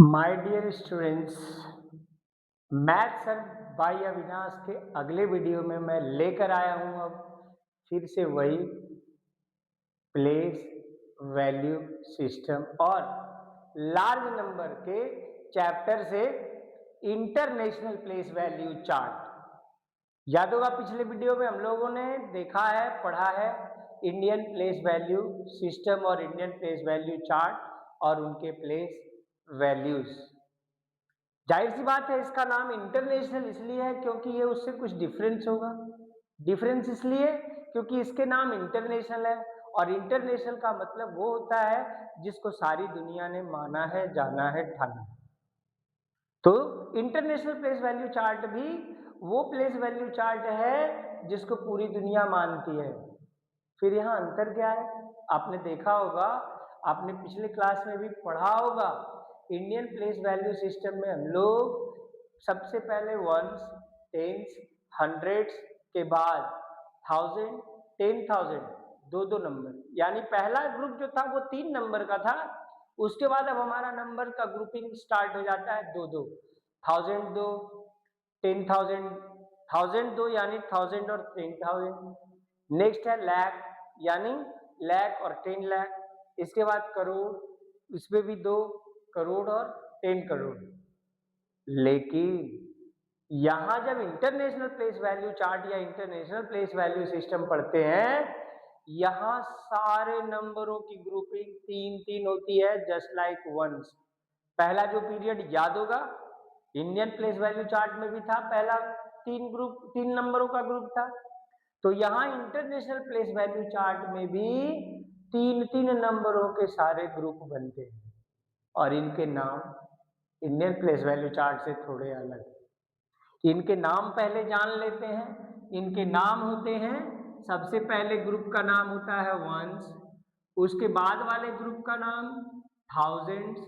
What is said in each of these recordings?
My dear students, math sir by Avinash के अगले video में मैं लेकर आया हूं अब फिर से वही प्लेस वैल्यू सिस्टम और लार्ज नंबर के चैप्टर से इंटरनेशनल प्लेस वैल्यू चार्ट। याद होगा पिछले वीडियो में हम लोगों ने देखा है, पढ़ा है इंडियन प्लेस वैल्यू सिस्टम और इंडियन प्लेस वैल्यू चार्ट और उनके प्लेस वैल्यूज। जाहिर सी बात है इसका नाम इंटरनेशनल इसलिए है क्योंकि ये उससे कुछ डिफरेंस होगा। डिफरेंस इसलिए क्योंकि इसके नाम इंटरनेशनल है और इंटरनेशनल का मतलब वो होता है जिसको सारी दुनिया ने माना है, जाना है, ठाना है। तो इंटरनेशनल प्लेस वैल्यू चार्ट भी वो प्लेस वैल्यू चार्ट है जिसको पूरी दुनिया मानती है। फिर यहाँ अंतर क्या है? आपने देखा होगा, आपने पिछले क्लास में भी पढ़ा होगा, इंडियन प्लेस वैल्यू सिस्टम में हम लोग सबसे पहले वंस, टेंस, हंड्रेड्स के बाद थाउजेंड, 10,000 दो दो नंबर, यानी पहला ग्रुप जो था वो 3 नंबर का था। उसके बाद अब हमारा नंबर का ग्रुपिंग स्टार्ट हो जाता है दो दो, 1000 दो, 10,000, 1000 दो यानी 1000 और 10,000। नेक्स्ट है लाख, यानी लाख और 10 लाख। इसके बाद करोड़, इसमें भी 2 करोड़ और 10 करोड़। लेकिन यहां जब इंटरनेशनल प्लेस वैल्यू चार्ट या इंटरनेशनल प्लेस वैल्यू सिस्टम पढ़ते हैं, यहां सारे नंबरों की ग्रुपिंग तीन तीन होती है, जस्ट लाइक वंस। पहला जो पीरियड याद होगा इंडियन प्लेस वैल्यू चार्ट में भी था, पहला 3 नंबरों का ग्रुप था। तो यहाँ इंटरनेशनल प्लेस वैल्यू चार्ट में भी 3 3 नंबरों के सारे ग्रुप बनते हैं और इनके नाम इंडियन प्लेस वैल्यू चार्ट से थोड़े अलग हैं। इनके नाम पहले जान लेते हैं। इनके नाम होते हैं, सबसे पहले ग्रुप का नाम होता है वंस, उसके बाद वाले ग्रुप का नाम थाउजेंड्स,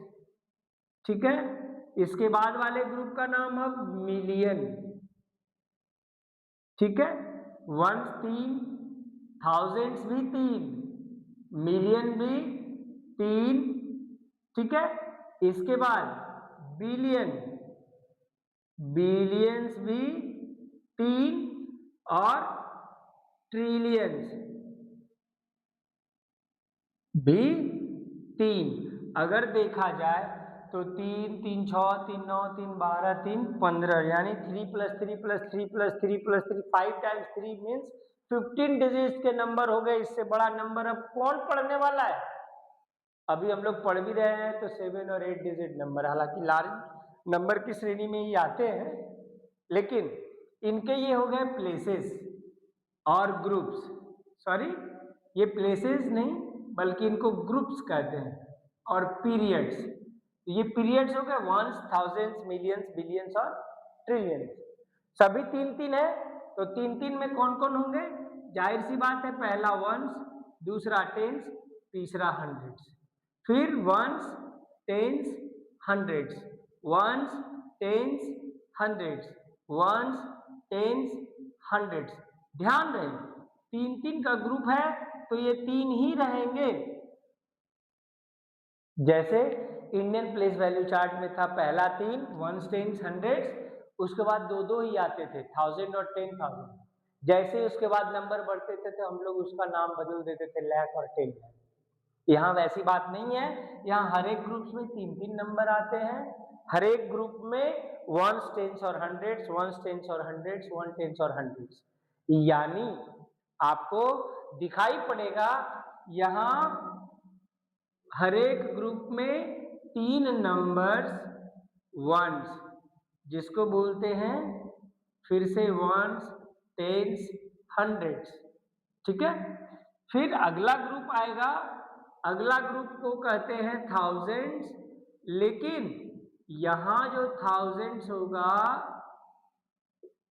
ठीक है। इसके बाद वाले ग्रुप का नाम अब मिलियन, ठीक है। वंस 3, थाउजेंड्स भी 3, मिलियन भी 3, ठीक है। इसके बाद बिलियन, बिलियंस भी 3 और ट्रिलियंस भी 3। अगर देखा जाए तो 3 3 6 3 9 3 12 3 15, यानी 3+3+3+3+3 5 × 3 मीन्स 15 डिजिट के नंबर हो गए। इससे बड़ा नंबर अब कौन पढ़ने वाला है? अभी हम लोग पढ़ भी रहे हैं तो 7 और 8 डिजिट नंबर, हालांकि लार्ज नंबर की श्रेणी में ही आते हैं, लेकिन इनके ये हो गए प्लेसेस और ग्रुप्स। सॉरी, ये प्लेसेस नहीं बल्कि इनको ग्रुप्स कहते हैं। और पीरियड्स, ये पीरियड्स हो गए वंस, थाउजेंड्स, मिलियंस, बिलियंस और ट्रिलियंस। सभी 3 3 है, तो 3 3 में कौन कौन होंगे? जाहिर सी बात है, पहला वंस, दूसरा टेंस, तीसरा हंड्रेड्स। फिर ones, tens, hundreds, ones, tens, hundreds, ones, tens, hundreds. ध्यान रहे 3 3 का ग्रुप है तो ये 3 ही रहेंगे। जैसे इंडियन प्लेस वैल्यू चार्ट में था पहला 3 वंस, टेंस, हंड्रेड्स, उसके बाद दो दो ही आते थे, 1000 और 10,000। जैसे उसके बाद नंबर बढ़ते थे तो हम लोग उसका नाम बदल देते थे लाख और 10 लाख। यहाँ वैसी बात नहीं है, यहाँ हर एक ग्रुप में 3 3 नंबर आते हैं। हर एक ग्रुप में वंस, टेंस और हंड्रेड्स, वंस, टेंस और हंड्रेड्स, वन, टेंस और हंड्रेड्स। यानी आपको दिखाई पड़ेगा यहाँ हर एक ग्रुप में 3 नंबर्स वंस, जिसको बोलते हैं फिर से वंस, टेंस, हंड्रेड्स, ठीक है। फिर अगला ग्रुप आएगा, अगला ग्रुप को कहते हैं थाउजेंड्स, लेकिन यहां जो थाउजेंड्स होगा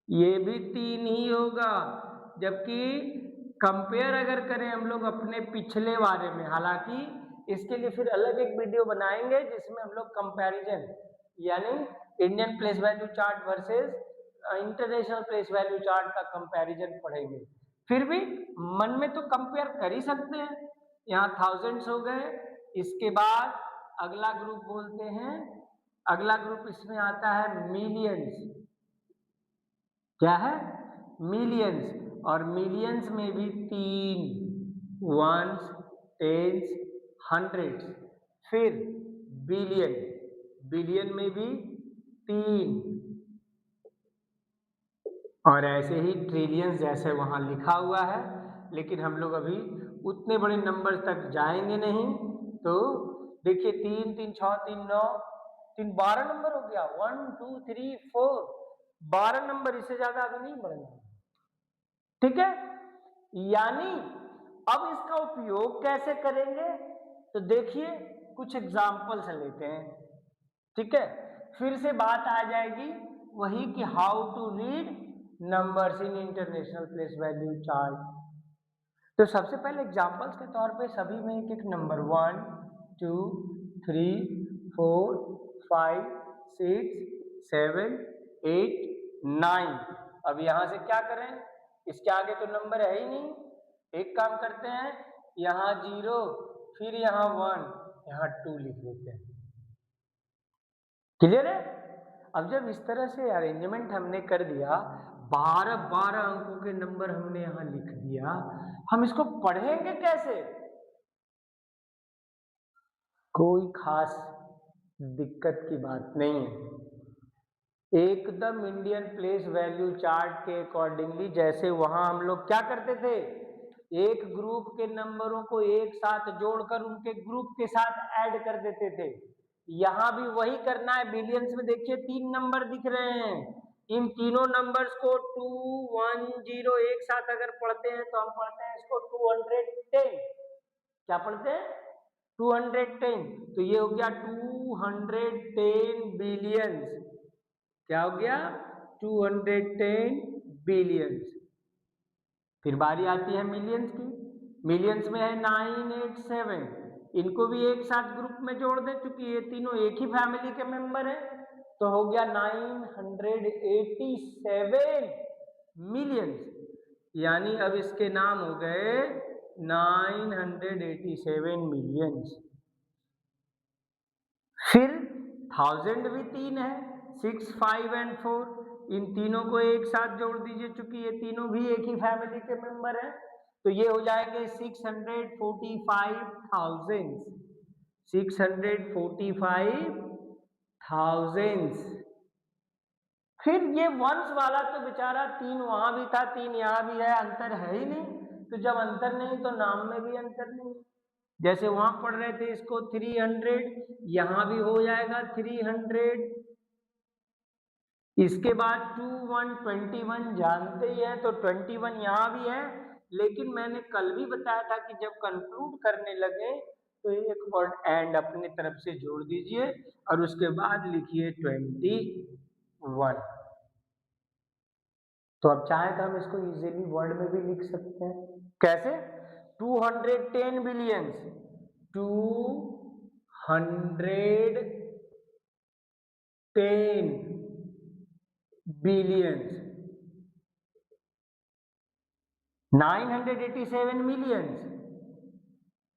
ये भी 3 ही होगा। जबकि कंपेयर अगर करें हम लोग अपने पिछले बारे में, हालांकि इसके लिए फिर अलग एक वीडियो बनाएंगे जिसमें हम लोग कंपैरिजन, यानी Indian place value chart versus international place value chart का कंपैरिजन पढ़ेंगे। फिर भी मन में तो कंपेयर कर ही सकते हैं। यहाँ थाउजेंड्स हो गए, इसके बाद अगला ग्रुप बोलते हैं अगला ग्रुप इसमें आता है मिलियंस। क्या है? मिलियंस। और मिलियंस में भी 3 वंस, टेंस, हंड्रेड्स। फिर बिलियन, बिलियन में भी 3, और ऐसे ही ट्रिलियंस जैसे वहां लिखा हुआ है, लेकिन हम लोग अभी उतने बड़े नंबर तक जाएंगे नहीं। तो देखिए 3 3 6 3 9 3 12 नंबर हो गया। 1 2 3 4 12 नंबर, इससे ज्यादा अभी नहीं बढ़ेगा। ठीक है, यानी अब इसका उपयोग कैसे करेंगे, तो देखिए कुछ एग्जाम्पल्स लेते हैं। ठीक है, फिर से बात आ जाएगी वही कि how to read numbers in international place value chart. तो सबसे पहले एग्जांपल्स के तौर पे सभी में एक एक नंबर 1 2 3 4 5 6 7 8 9। अब यहां से क्या करें, इसके आगे तो नंबर है ही नहीं। एक काम करते हैं, यहाँ 0, फिर यहाँ 1, यहाँ 2 लिख देते हैं। क्लियर है? अब जब इस तरह से अरेंजमेंट हमने कर दिया, 12 अंकों के नंबर हमने यहां लिख दिया, हम इसको पढ़ेंगे कैसे? कोई खास दिक्कत की बात नहीं है। एकदम इंडियन प्लेस वैल्यू चार्ट के अकॉर्डिंगली, जैसे वहां हम लोग क्या करते थे, एक ग्रुप के नंबरों को एक साथ जोड़कर उनके ग्रुप के साथ ऐड कर देते थे। यहां भी वही करना है। बिलियंस में देखिए 3 नंबर दिख रहे हैं, इन तीनों नंबर्स को 2 1 0 एक साथ अगर पढ़ते हैं तो हम पढ़ते हैं इसको 210। क्या पढ़ते हैं? 210। तो ये हो गया 210 बिलियंस। क्या हो गया? 210 बिलियंस। फिर बारी आती है मिलियंस की। मिलियंस में है 987, इनको भी एक साथ ग्रुप में जोड़ दे, चूंकि ये तीनों एक ही फैमिली के मेंबर हैं, तो हो गया 987 मिलियंस। यानी अब इसके नाम हो गए 987 मिलियंस। फिर 1000 भी 3 है, 6 5 एंड 4, इन तीनों को एक साथ जोड़ दीजिए, चूंकि ये तीनों भी एक ही फैमिली के मेंबर हैं, तो ये हो जाएंगे 645,000। 645,000। फिर ये वंश वाला तो बेचारा 3 वहां भी था, 3 यहाँ भी है, अंतर है ही नहीं। तो जब अंतर नहीं तो नाम में भी अंतर नहीं। जैसे वहां पढ़ रहे थे इसको 300, यहां भी हो जाएगा 300। इसके बाद 21 जानते ही है, तो 21 यहाँ भी है। लेकिन मैंने कल भी बताया था कि जब कंक्लूड करने लगे तो एक वर्ड एंड अपने तरफ से जोड़ दीजिए और उसके बाद लिखिए 21। तो अब चाहे तो हम इसको इजीली वर्ड में भी लिख सकते हैं। कैसे? 210 बिलियंस, 210 बिलियंस, 987 millions,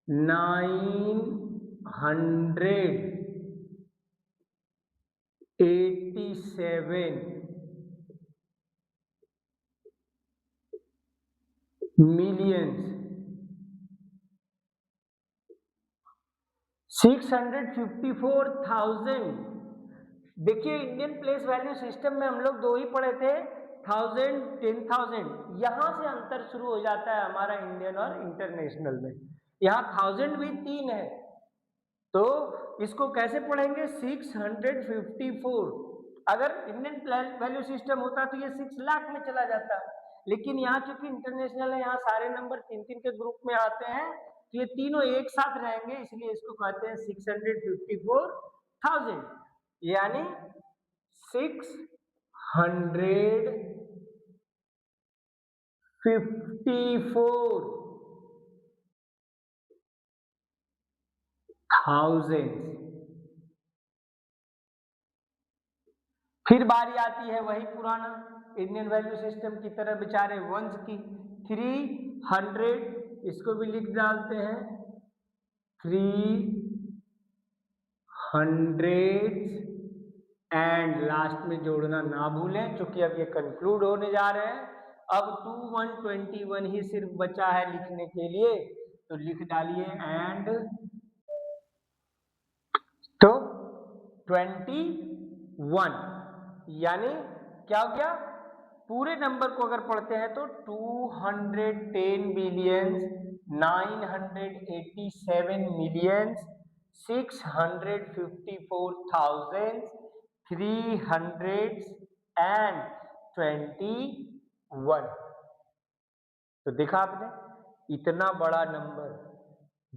987 millions, 654,000। देखिए इंडियन प्लेस वैल्यू सिस्टम में हम लोग दो ही पढ़े थे, 1000 10,000। यहां से अंतर शुरू हो जाता है हमारा इंडियन और इंटरनेशनल में। यहाँ 1000 भी 3 है, तो इसको कैसे पढ़ेंगे? 654। अगर इंडियन वैल्यू सिस्टम होता तो ये 6 लाख में चला जाता, लेकिन यहाँ चूंकि इंटरनेशनल है, यहाँ सारे नंबर 3 3 के ग्रुप में आते हैं, तो ये तीनों एक साथ रहेंगे, इसलिए इसको कहते हैं 654,000। यानी 654,000। फिर बारी आती है वही पुराना इंडियन वैल्यू सिस्टम की तरह बेचारे वंश की, 300, इसको भी लिख डालते हैं 300 एंड लास्ट में जोड़ना ना भूलें, क्योंकि अब ये कंक्लूड होने जा रहे हैं। अब 2121 ही सिर्फ बचा है लिखने के लिए, तो लिख डालिए एंड। तो 21 यानी क्या हो गया, पूरे नंबर को अगर पढ़ते हैं तो 210 बिलियन 987 मिलियन 654,321। तो देखा आपने, इतना बड़ा नंबर,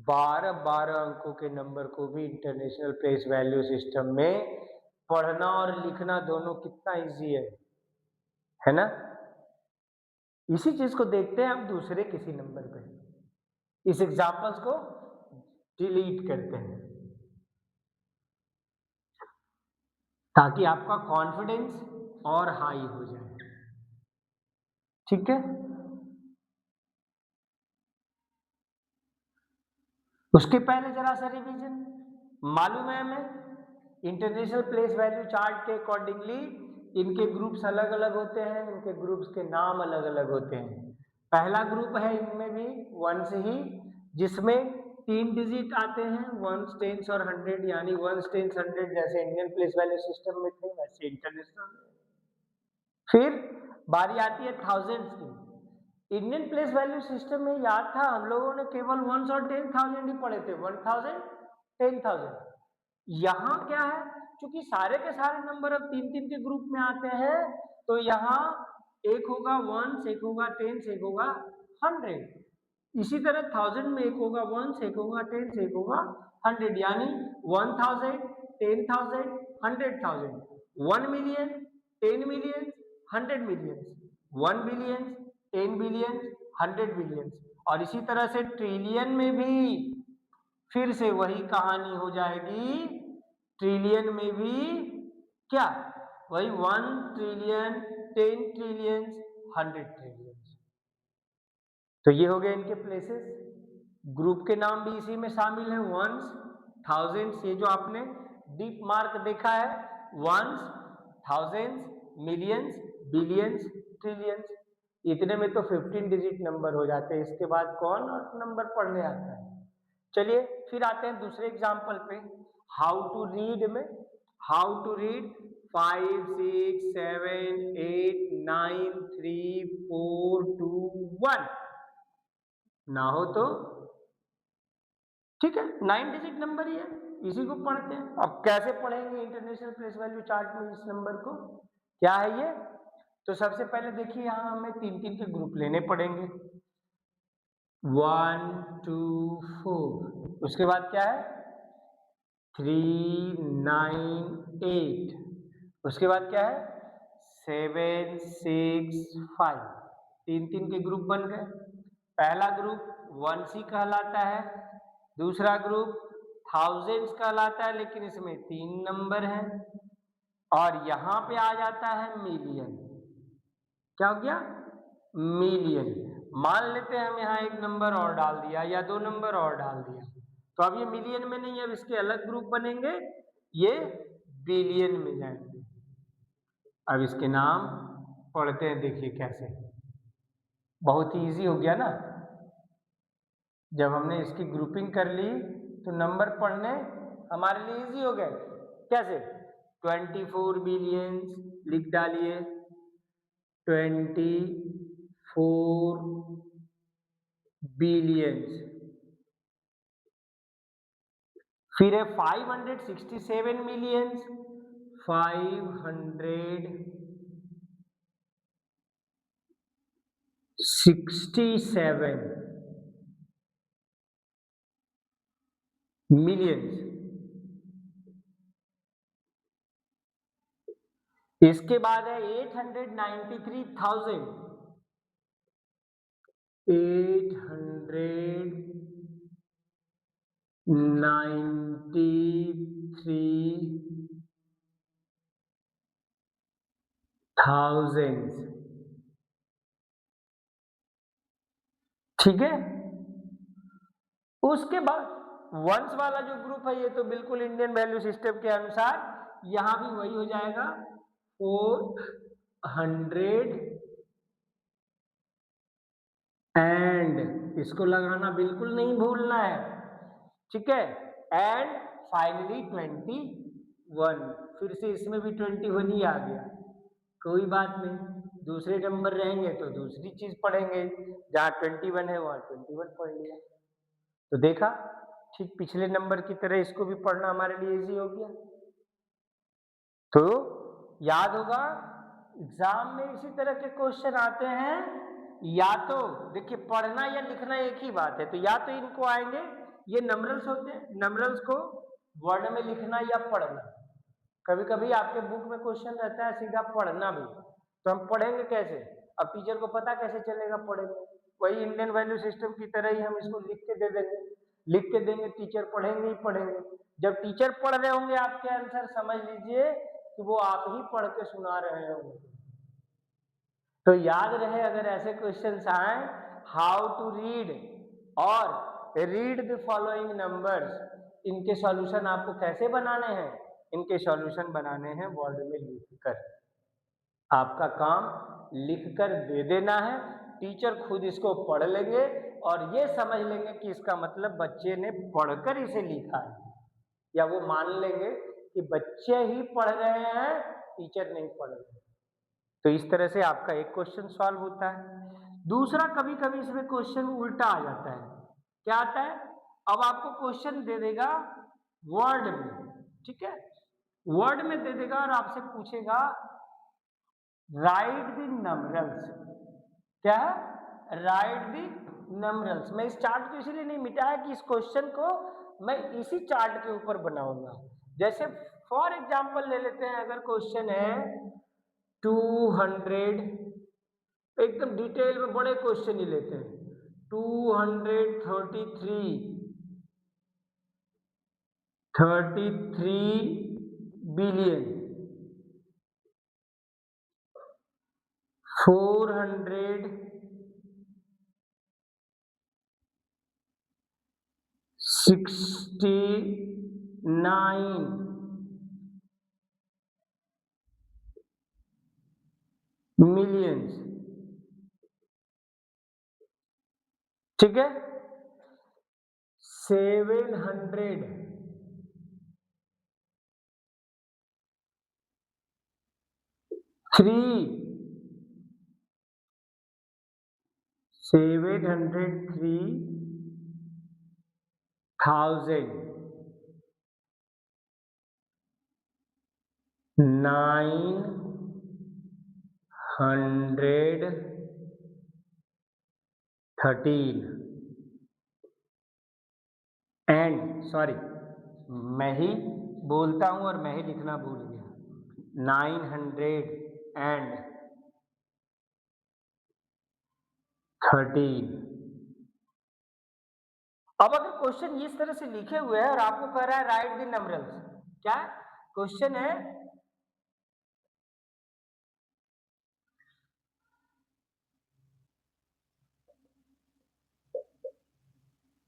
12 अंकों के नंबर को भी इंटरनेशनल प्लेस वैल्यू सिस्टम में पढ़ना और लिखना दोनों कितना इजी है ना। इसी चीज को देखते हैं हम दूसरे किसी नंबर पे। इस एग्जांपल्स को डिलीट करते हैं ताकि आपका कॉन्फिडेंस और हाई हो जाए, ठीक है। उसके पहले जरा सा रिवीजन, मालूम है हमें इंटरनेशनल प्लेस वैल्यू चार्ट के अकॉर्डिंगली इनके ग्रुप्स अलग अलग होते हैं, इनके ग्रुप्स के नाम अलग अलग होते हैं। पहला ग्रुप है इनमें भी वंस ही, जिसमें 3 डिजिट आते हैं, वंस, टेंस और 100, यानी वंस, टेंस, 100 जैसे इंडियन प्लेस वैल्यू सिस्टम में थे वैसे इंटरनेशनल में। फिर बारी आती है थाउजेंड्स की। इंडियन प्लेस वैल्यू सिस्टम में याद था हम लोगों ने केवल वंस और 10,000 ही पढ़े थे, 1000, 10,000। यहाँ क्या है, क्योंकि सारे के सारे नंबर अब 3-3 के ग्रुप में आते हैं, तो यहाँ एक होगा वंस, एक होगा टेंस, एक होगा 100। इसी तरह 1000 में एक होगा वंस, एक होगा टेंस, एक होगा 100, यानी 1000, 10,000, 100,000, 1 million, 10 million, 100 million, 1 billion, 10 billion, 100 billion. और इसी तरह से ट्रिलियन में भी फिर से वही कहानी हो जाएगी। ट्रिलियन में भी क्या, वही 1 ट्रिलियन, 10 ट्रिलियन, 100 ट्रिलियन। तो ये हो गए इनके प्लेसेस। ग्रुप के नाम भी इसी में शामिल है, वंस, थाउजेंड्स, ये जो आपने डीप मार्क देखा है, ones, thousands, millions, billions, trillions. इतने में तो 15 डिजिट नंबर हो जाते हैं, इसके बाद कौन नंबर पढ़ने आता है। चलिए फिर आते हैं दूसरे एग्जाम्पल पे, हाउ टू रीड में। हाउ टू रीड 5 6 7 8 9 3 4 2 1 ना हो तो ठीक है, 9 डिजिट नंबर ही है, इसी को पढ़ते हैं। अब कैसे पढ़ेंगे इंटरनेशनल प्लेस वैल्यू चार्ट में इस नंबर को, क्या है ये। तो सबसे पहले देखिए यहाँ हमें 3-3 के ग्रुप लेने पड़ेंगे, 1 2 4, उसके बाद क्या है 3 9 8, उसके बाद क्या है 7 6 5। 3-3 के ग्रुप बन गए। पहला ग्रुप वंसी कहलाता है, दूसरा ग्रुप थाउजेंड्स कहलाता है, लेकिन इसमें 3 नंबर हैं, और यहां पे आ जाता है मिलियन। क्या हो गया, मिलियन। मान लेते हैं हम यहाँ एक नंबर और डाल दिया या 2 नंबर और डाल दिया, तो अब ये मिलियन में नहीं, अब इसके अलग ग्रुप बनेंगे, ये बिलियन में जाएंगे। अब इसके नाम पढ़ते हैं, देखिए कैसे, बहुत ही इजी हो गया ना। जब हमने इसकी ग्रुपिंग कर ली तो नंबर पढ़ने हमारे लिए इजी हो गए। कैसे, 24 बिलियन लिख डालिए, 24 बिलियन। फिर है 567 मिलियन, 567 मिलियंस। इसके बाद है 893,000, 893,000, ठीक है। उसके बाद वंस वाला जो ग्रुप है, ये तो बिल्कुल इंडियन वैल्यू सिस्टम के अनुसार यहां भी वही हो जाएगा 400 एंड इसको लगाना बिल्कुल नहीं भूलना है, ठीक है। एंड फाइनली 21, फिर से इसमें भी 21 ही आ गया, कोई बात नहीं, दूसरे नंबर रहेंगे तो दूसरी चीज पढ़ेंगे, जहां 21 है वहां 21 पढ़ लिया। तो देखा, ठीक पिछले नंबर की तरह इसको भी पढ़ना हमारे लिए इजी हो गया। तो याद होगा एग्जाम में इसी तरह के क्वेश्चन आते हैं, या तो देखिए पढ़ना या लिखना एक ही बात है, तो या तो इनको आएंगे, ये नंबरल्स होते हैं, नंबरल्स को वर्ड में लिखना या पढ़ना। कभी कभी आपके बुक में क्वेश्चन रहता है सीधा पढ़ना भी, तो हम पढ़ेंगे कैसे, अब टीचर को पता कैसे चलेगा पढ़ेंगे, वही इंडियन वैल्यू सिस्टम की तरह ही हम इसको लिख के दे देंगे, लिख के देंगे, टीचर पढ़ेंगे ही पढ़ेंगे। जब टीचर पढ़ रहे होंगे आपके आंसर, समझ लीजिए कि वो आप ही पढ़ के सुना रहे होंगे। तो याद रहे अगर ऐसे क्वेश्चंस आए, हाउ टू रीड और रीड द फॉलोइंग नंबर्स, इनके सॉल्यूशन आपको कैसे बनाने हैं, इनके सॉल्यूशन बनाने हैं वर्ड में लिखकर। आपका काम लिखकर दे देना है, टीचर खुद इसको पढ़ लेंगे और ये समझ लेंगे कि इसका मतलब बच्चे ने पढ़कर इसे लिखा है, या वो मान लेंगे कि बच्चे ही पढ़ रहे हैं, टीचर नहीं पढ़ रहे। तो इस तरह से आपका एक क्वेश्चन सॉल्व होता है। दूसरा, कभी कभी इसमें क्वेश्चन उल्टा आ जाता है। क्या आता है, अब आपको क्वेश्चन दे देगा वर्ड में, ठीक है, वर्ड में दे देगा और आपसे पूछेगा राइट द नंबरल्स। क्या है, राइट द नंबरल्स। मैं इस चार्ट को इसीलिए नहीं मिटाया कि इस क्वेश्चन को मैं इसी चार्ट के ऊपर बनाऊंगा। जैसे फॉर एग्जांपल ले लेते हैं, अगर क्वेश्चन है 200, एकदम डिटेल में बड़े क्वेश्चन ही लेते हैं, 233 बिलियन 469 मिलियंस, ठीक है। 703,900 13 एंड सॉरी, मैं ही बोलता हूं और मैं ही लिखना भूल गया, 913। अब अगर क्वेश्चन इस तरह से लिखे हुए हैं और आपको कह रहा है राइट द नंबरल्स, क्या क्वेश्चन है,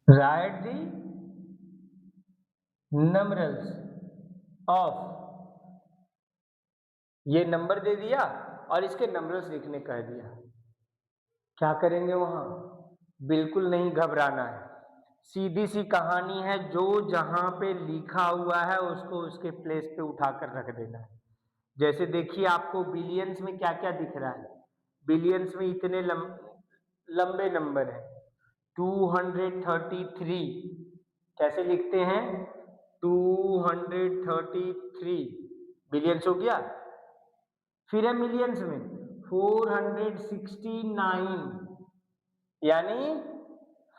राइट द नंबरल्स ऑफ, ये नंबर दे दिया और इसके नंबरल्स लिखने कह दिया, क्या करेंगे वहां, बिल्कुल नहीं घबराना है, सीधी सी कहानी है, जो जहां पे लिखा हुआ है उसको उसके प्लेस पे उठाकर रख देना है। जैसे देखिए आपको बिलियंस में क्या क्या दिख रहा है, बिलियंस में इतने लंबे नंबर है, 233, कैसे लिखते हैं, 233 बिलियंस हो गया। फिर है मिलियंस में 469, यानी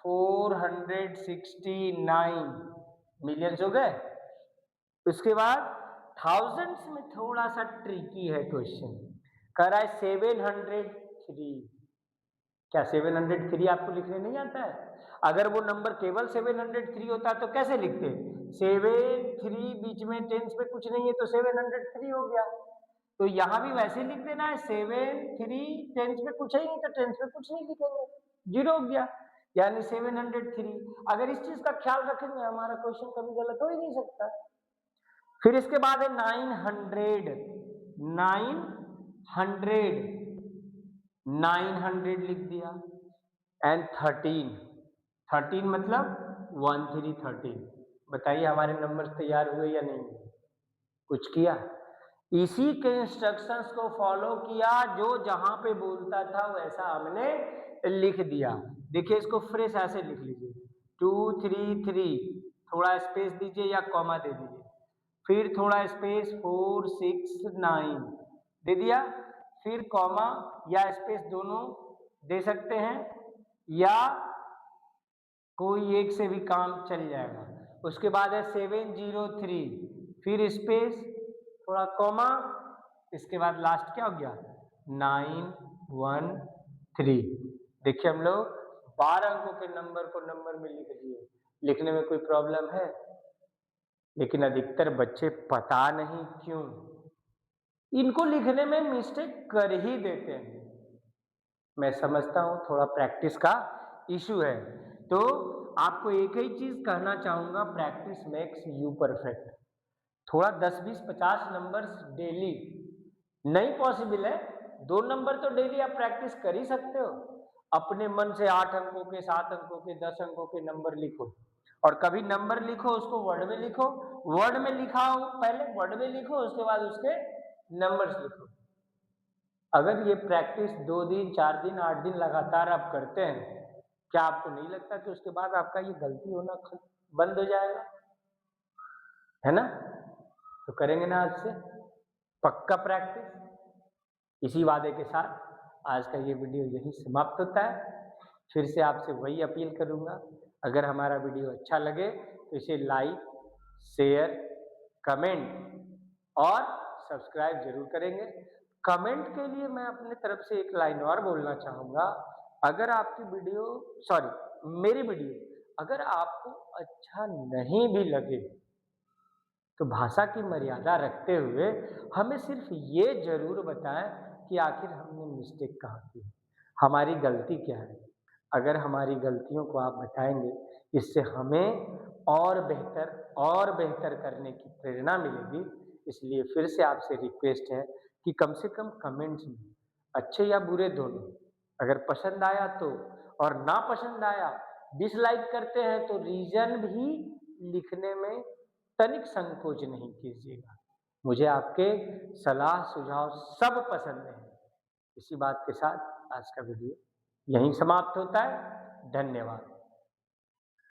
469 मिलियंस हो गए। उसके बाद थाउजेंड्स में थोड़ा सा ट्रिकी है क्वेश्चन, कह रहा है 703, क्या 703 आपको लिखने नहीं आता है, अगर वो नंबर केवल 703 होता तो कैसे लिखते, 73 बीच में टेंस पे कुछ नहीं है तो 703 हो गया, तो यहां भी वैसे लिख देना है, 73 टेंस पे कुछ है नहीं तो टेंस पे कुछ नहीं लिखेंगे, जीरो हो गया, यानी 703। अगर इस चीज का ख्याल रखेंगे हमारा क्वेश्चन कभी गलत हो ही नहीं सकता। फिर इसके बाद है 900, 900, 900 लिख दिया। एंड 13, 13 मतलब 1313। बताइए हमारे नंबर तैयार हुए या नहीं? कुछ किया? इसी के इंस्ट्रक्शंस को फॉलो किया, जो जहां पे बोलता था वैसा हमने लिख दिया। देखिए इसको फ्रेश ऐसे लिख लीजिए, 233, थोड़ा स्पेस दीजिए या कॉमा दे दीजिए, फिर थोड़ा स्पेस 469 दे दिया, फिर कॉमा या स्पेस दोनों दे सकते हैं, या कोई एक से भी काम चल जाएगा। उसके बाद है 703, फिर स्पेस, थोड़ा कॉमा, इसके बाद लास्ट क्या हो गया 913। देखिए हम लोग 12 अंकों के नंबर को नंबर में लिख दिए। लिखने में कोई प्रॉब्लम है? लेकिन अधिकतर बच्चे पता नहीं क्यों इनको लिखने में मिस्टेक कर ही देते हैं। मैं समझता हूं थोड़ा प्रैक्टिस का इशू है। तो आपको एक ही चीज कहना चाहूंगा, प्रैक्टिस मेक्स यू परफेक्ट। थोड़ा 10 20 50 नंबर्स डेली नहीं पॉसिबल है, 2 नंबर तो डेली आप प्रैक्टिस कर ही सकते हो। अपने मन से 8 अंकों के, 7 अंकों के, 10 अंकों के नंबर लिखो, और कभी नंबर लिखो उसको वर्ड में लिखो, वर्ड में लिखा हो पहले वर्ड में लिखो, उसके बाद उसके नंबर्स लिखो। अगर ये प्रैक्टिस 2 दिन 4 दिन 8 दिन लगातार आप करते हैं, क्या आपको नहीं लगता कि उसके बाद आपका ये गलती होना बंद हो जाएगा? है ना? तो करेंगे ना आज से पक्का प्रैक्टिस। इसी वादे के साथ आज का ये वीडियो यही समाप्त होता है। फिर से आपसे वही अपील करूंगा, अगर हमारा वीडियो अच्छा लगे तो इसे लाइक, शेयर, कमेंट और सब्सक्राइब जरूर करेंगे। कमेंट के लिए मैं अपने तरफ से एक लाइन और बोलना चाहूंगा, अगर आपकी वीडियो, सॉरी मेरी वीडियो अगर आपको अच्छा नहीं भी लगे तो भाषा की मर्यादा रखते हुए हमें सिर्फ ये जरूर बताएं कि आखिर हमने मिस्टेक कहाँ की, हमारी गलती क्या है। अगर हमारी गलतियों को आप बताएंगे, इससे हमें और बेहतर करने की प्रेरणा मिलेगी। इसलिए फिर से आपसे रिक्वेस्ट है कि कम से कम कमेंट्स में, अच्छे या बुरे दोनों, अगर पसंद आया तो, और ना पसंद आया, डिसलाइक करते हैं तो रीजन भी लिखने में तनिक संकोच नहीं कीजिएगा। मुझे आपके सलाह सुझाव सब पसंद है। इसी बात के साथ आज का वीडियो यहीं समाप्त होता है। धन्यवाद।